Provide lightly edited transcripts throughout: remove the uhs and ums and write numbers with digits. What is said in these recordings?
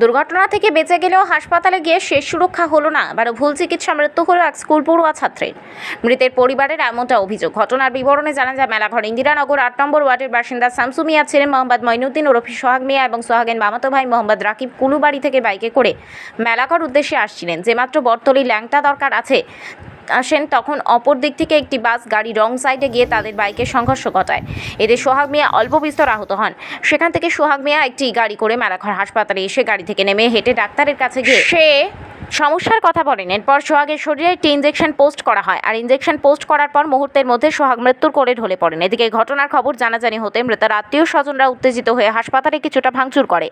দুর্ঘটনা থেকে বেঁচে গেলেও হাসপাতালে গিয়ে শেষ সুরক্ষা হলো না, আবার ভুল চিকিৎসা মৃত্যু হলো এক স্কুল পড়ুয়া ছাত্রের। মৃতের পরিবারের এমনটা অভিযোগ। ঘটনার বিবরণে জানা যায়, মেলাঘর ইন্দিরানগর ৮ নম্বর ওয়ার্ডের বাসিন্দা শামসু মিয়ার ছেলে মোহাম্মদ মঈনুদ্দিন ওরফে সোহাগ মিয়া এবং সোহাগের মামাতো ভাই মোহাম্মদ রাকিব কুলুবাড়ি থেকে বাইকে করে মেলাঘর উদ্দেশ্যে আসছিলেন। যে মাত্র বর্তলি ল্যাংটা দরকার আসেন, তখন অপর দিক থেকে একটি বাস গাড়ি রং সাইডে গিয়ে তাদের বাইকের সংঘর্ষ ঘটায়। এতে সোহাগ মিয়া অল্প বিস্তর আহত হন। সেখান থেকে সোহাগ মিয়া একটি গাড়ি করে মেলাঘর হাসপাতালে এসে গাড়ি থেকে নেমে হেঁটে ডাক্তারের কাছে গিয়ে সে সমস্যার কথা বলেন। এরপর সোহাগের শরীরে একটি ইঞ্জেকশন পোস্ট করা হয়, আর ইঞ্জেকশন পোস্ট করার পর মুহূর্তের মধ্যে সোহাগ মৃত্যুর কোলে ঢলে পড়েন। এদিকে ঘটনার খবর জানাজানি হতে মৃতের আত্মীয় স্বজনরা উত্তেজিত হয়ে হাসপাতালে কিছুটা ভাঙচুর করে।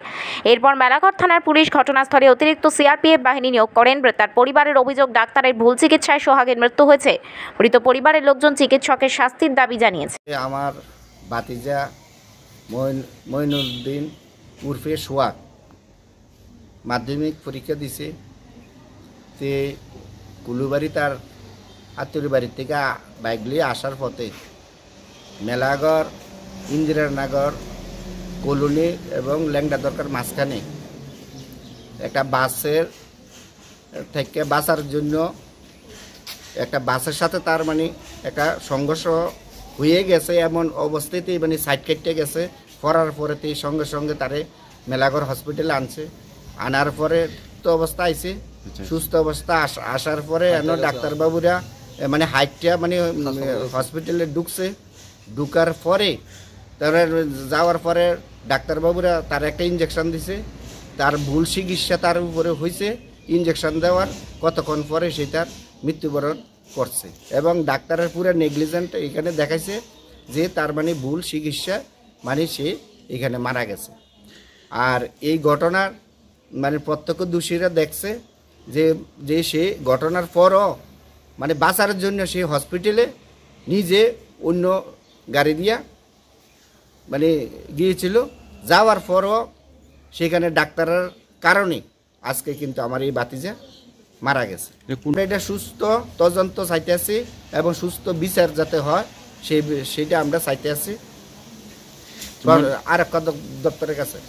এরপর মেলাঘর থানার পুলিশ ঘটনাস্থলে অতিরিক্ত সিআরপিএফ বাহিনী নিয়োগ করেন। মৃতার পরিবারের অভিযোগ, ডাক্তারের ভুল চিকিৎসায় সোহাগের মৃত্যু হয়েছে। মৃত পরিবারের লোকজন চিকিৎসকের শাস্তির দাবি জানিয়েছে। আমার ভাতিজা মঈনুদ্দিন উর্ফে সোহাগ মাধ্যমিক পরীক্ষা দিছে। তে কুলুবাড়ি তার আত্মীয় বাড়ির থেকে বাইক নিয়ে আসার পথে মেলাঘর ইন্দিরানগর কলোনি এবং ল্যাংড়া দরকার মাঝখানে একটা বাসের থেকে বাঁচার জন্য একটা বাসের সাথে তার মানে একটা সংঘর্ষ হয়ে গেছে। এমন অবস্থাতেই মানে সাইড কেটে গেছে। করার পরেতেই সঙ্গে সঙ্গে তারে মেলাঘর হসপিটালে আনছে। আনার পরে তো অবস্থা আইছে, সুস্থ অবস্থা আসার পরে ডাক্তারবাবুরা মানে হাইটটা মানে হসপিটালে ঢুকছে। ঢুকার পরে তারা যাওয়ার পরে ডাক্তারবাবুরা তার একটা ইঞ্জেকশন দিছে। তার ভুল চিকিৎসা তার উপরে হয়েছে। ইঞ্জেকশন দেওয়ার কতক্ষণ পরে সে তার মৃত্যুবরণ করছে এবং ডাক্তারের পুরো নেগলিজেন্ট এখানে দেখাইছে যে তার মানে ভুল চিকিৎসা মানে সে এখানে মারা গেছে। আর এই ঘটনার মানে প্রত্যক্ষ দোষীরা দেখছে যে সে ঘটনার পরও মানে বাঁচার জন্য সে হসপিটালে নিজে অন্য গাড়ি দিয়া মানে গিয়েছিল। যাওয়ার পরও সেখানে ডাক্তারের কারণে আজকে কিন্তু আমার এই ভাতিজা মারা গেছে। এটা সুস্থ তদন্ত চাইতে আছি এবং সুস্থ বিচার যাতে হয় সেটা আমরা চাইতে আছি আরক্ষা দপ্তরের কাছে।